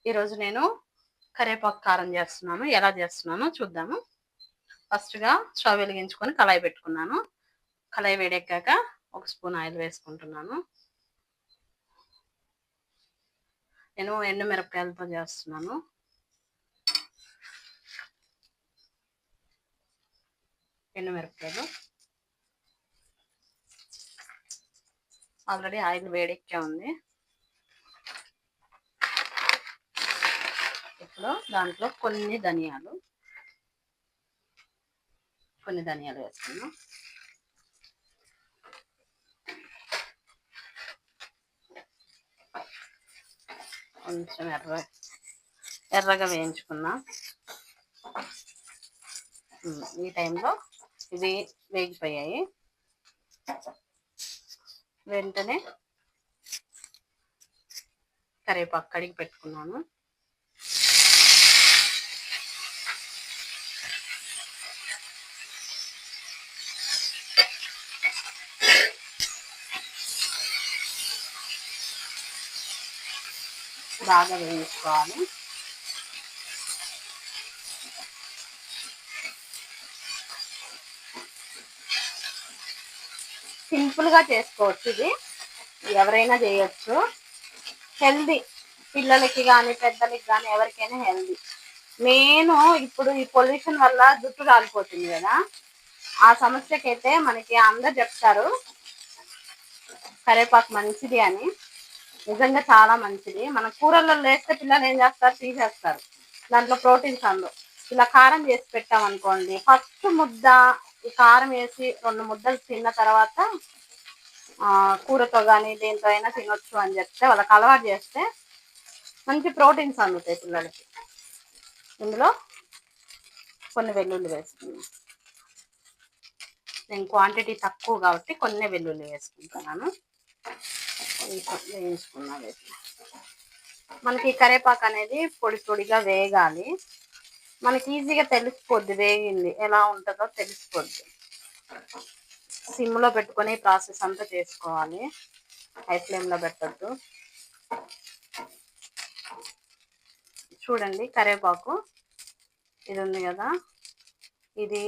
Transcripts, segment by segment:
ఈరోజు నేను కరివేపాకు కారం చేస్తున్నాను. ఎలా చేస్తున్నానో చూద్దాము. ఫస్ట్‌గా స్టవ్ వెలిగించుకొని కళాయి పెట్టుకున్నాను. కళాయి వేడెక్కాక ఒక స్పూన్ ఆయిల్ వేసుకుంటున్నాను. నేను ఎండుమిరపకాయలతో చేస్తున్నాను. ఎండుమిరపకాయలు ఆల్రెడీ ఆయిల్ వేడెక్కే ఉంది. ఇప్పుడు దాంట్లో కొన్ని ధనియాలు వేస్తున్నాను. కొంచెం ఎర్రగా వేయించుకున్నా. ఈ టైంలో ఇది వేగిపోయాయి. వెంటనే కరివేపాకు కడిగి పెట్టుకున్నాను. బాగా వేయించుకోవాలి. సింపుల్గా చేసుకోవచ్చు, ఇది ఎవరైనా చేయొచ్చు. హెల్దీ, పిల్లలకి కానీ పెద్దలకి కానీ ఎవరికైనా హెల్దీ. నేను ఇప్పుడు ఈ పొల్యూషన్ వల్ల జుట్టు రాలిపోతుంది కదా, ఆ సమస్యకైతే మనకి అందరు చెప్తారు కరివేపాకు మంచిది అని. నిజంగా చాలా మంచిది. మన కూరల్లో వేస్తే పిల్లలు ఏం చేస్తారు, తీసేస్తారు. దాంట్లో ప్రోటీన్స్ అందవు. ఇలా కారం చేసి పెట్టామనుకోండి, ఫస్ట్ ముద్ద ఈ కారం వేసి 2 ముద్దలు తిన్న తర్వాత కూరతో కానీ దేంతో అయినా తినొచ్చు అని చెప్తే వాళ్ళకి అలవాటు చేస్తే మంచి ప్రోటీన్స్ అందుతాయి పిల్లలకి. ఇందులో కొన్ని వెల్లుల్లి వేసుకున్నాను. నేను క్వాంటిటీ తక్కువ కాబట్టి కొన్ని వెల్లుల్లి వేసుకుంటున్నాను. వేయించుకున్నాను. మనకి కరివేపాకు అనేది పొడి పొడిగా వేగాలి. మనకి ఈజీగా తెలిసిపోద్ది వేగింది ఎలా ఉంటుందో తెలిసిపోద్ది. సిమ్లో పెట్టుకొని ప్రాసెస్ అంతా చేసుకోవాలి, హై ఫ్లేమ్లో పెట్టద్దు. చూడండి, కరివేపాకు ఇది ఉంది కదా, ఇది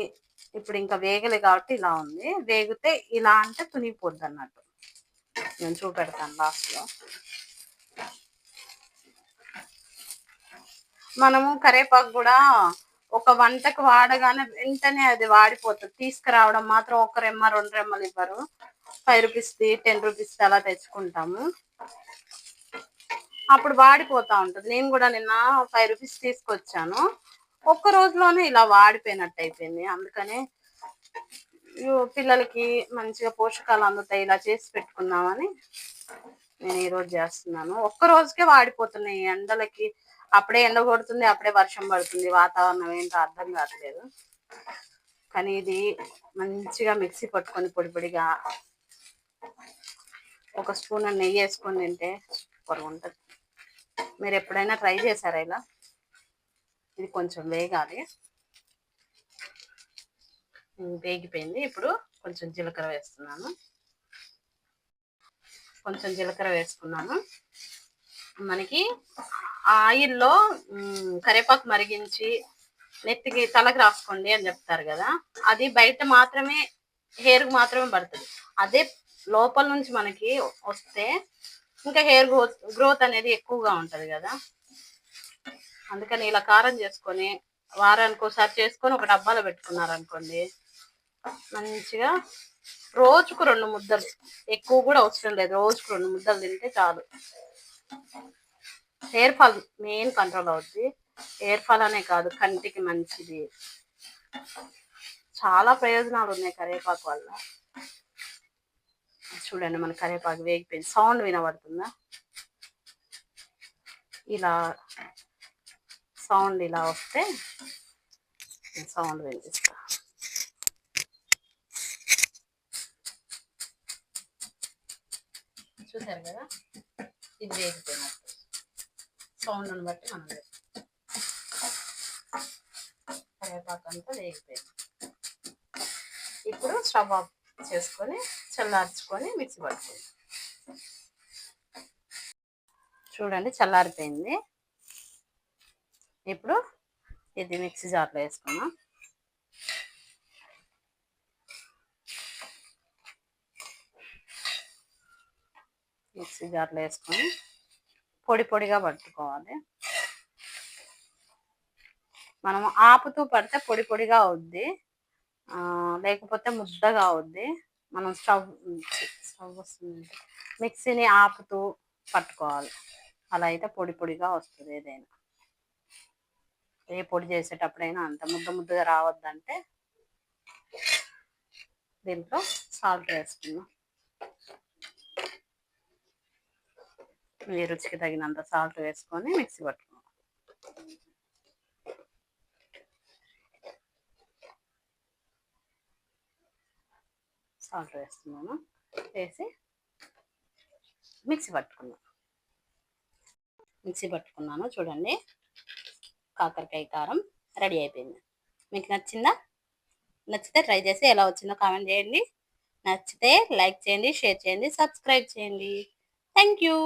ఇప్పుడు ఇంకా వేగలే కాబట్టి ఇలా ఉంది. వేగితే ఇలా అంటే తునిగిపోద్ది అన్నట్టు. నేను చూపెడతాను లాస్ట్లో. మనము కరివేపాకు కూడా ఒక వంటకు వాడగానే వెంటనే అది వాడిపోతుంది. తీసుకురావడం మాత్రం 1 రెమ్మ 2 రెమ్మలు ఇవ్వరు. 5 రూపీస్ది 10 రూపీస్ది అలా తెచ్చుకుంటాము. అప్పుడు వాడిపోతా ఉంటుంది. నేను కూడా నిన్న 5 రూపీస్ తీసుకొచ్చాను. ఒక్క రోజులోనే ఇలా వాడిపోయినట్టు అయిపోయింది. అందుకనే పిల్లలకి మంచిగా పోషకాలు అందుతాయి ఇలా చేసి పెట్టుకుందామని నేను ఈరోజు చేస్తున్నాను. ఒక్క రోజుకే వాడిపోతున్నాయి. ఎండలకి అప్పుడే ఎండ కొడుతుంది, అప్పుడే వర్షం పడుతుంది. వాతావరణం ఏంటో అర్థం కావట్లేదు. కానీ ఇది మంచిగా మిక్సీ పట్టుకొని పొడి పొడిగా ఒక స్పూన్ నెయ్యి వేసుకొని తింటే సూపర్గా ఉంటుంది. మీరు ఎప్పుడైనా ట్రై చేశారా ఇలా? ఇది కొంచెం వేగాలి. వేగిపోయింది. ఇప్పుడు కొంచెం జీలకర్ర వేస్తున్నాను. మనకి ఆయిల్లో కరివేపాకు మరిగించి నెత్తికి తలకు రాసుకోండి అని చెప్తారు కదా, అది బయట మాత్రమే హెయిర్కి మాత్రమే పడుతుంది. అదే లోపల నుంచి మనకి వస్తే ఇంకా హెయిర్ గ్రోత్ అనేది ఎక్కువగా ఉంటుంది కదా. అందుకని ఇలా కారం చేసుకొని వారానికి ఒకసారి చేసుకొని ఒక డబ్బాలో పెట్టుకున్నారనుకోండి, మంచిగా రోజుకు 2 ముద్దలు, ఎక్కువ కూడా అవసరం లేదు, రోజుకు 2 ముద్దలు తింటే చాలు. హెయిర్ ఫాల్ మెయిన్ కంట్రోల్ అవుద్ది. హెయిర్ ఫాల్ అనే కాదు, కంటికి మంచిది. చాలా ప్రయోజనాలు ఉన్నాయి కరివేపాకు వల్ల. చూడండి, మన కరివేపాకు వేగిపోయింది. సౌండ్ వినబడుతుందా? ఇలా సౌండ్ ఇలా వస్తే సౌండ్ వినిపిస్తా. చూసారు కదా, ఇది వేగిపోయినట్టు. సౌండ్ని బట్టి మనం కరివేపాకు అంతా వేగిపోయింది. ఇప్పుడు స్టవ్ ఆఫ్ చేసుకొని చల్లార్చుకొని మిక్సీ పట్టుకోండి. చూడండి, చల్లారిపోయింది. ఇప్పుడు ఇది మిక్సీ జార్లో వేసుకున్నాం. మిక్సీ జార్లో వేసుకొని పొడి పొడిగా పట్టుకోవాలి. మనం ఆపుతూ పడితే పొడి పొడిగా అవుద్ది, లేకపోతే ముద్దగా అవుద్ది. మనం స్టవ్ వస్తుంది, మిక్సీని ఆపుతూ పట్టుకోవాలి. అలా అయితే పొడి పొడిగా వస్తుంది. ఏదైనా ఏ పొడి చేసేటప్పుడైనా అంత ముద్దగా రావద్దంటే దీంట్లో సాల్ట్ వేసుకున్నాం. మీ రుచికి తగినంత సాల్ట్ వేసుకొని మిక్సీ పట్టుకున్నాం. సాల్ట్ వేస్తున్నాను, వేసి మిక్సీ పట్టుకున్నాను. చూడండి, కాకరకాయ కారం రెడీ అయిపోయింది. మీకు నచ్చిందా? నచ్చితే ట్రై చేసి ఎలా వచ్చిందో కామెంట్ చేయండి. నచ్చితే లైక్ చేయండి, షేర్ చేయండి, సబ్స్క్రైబ్ చేయండి. Thank you.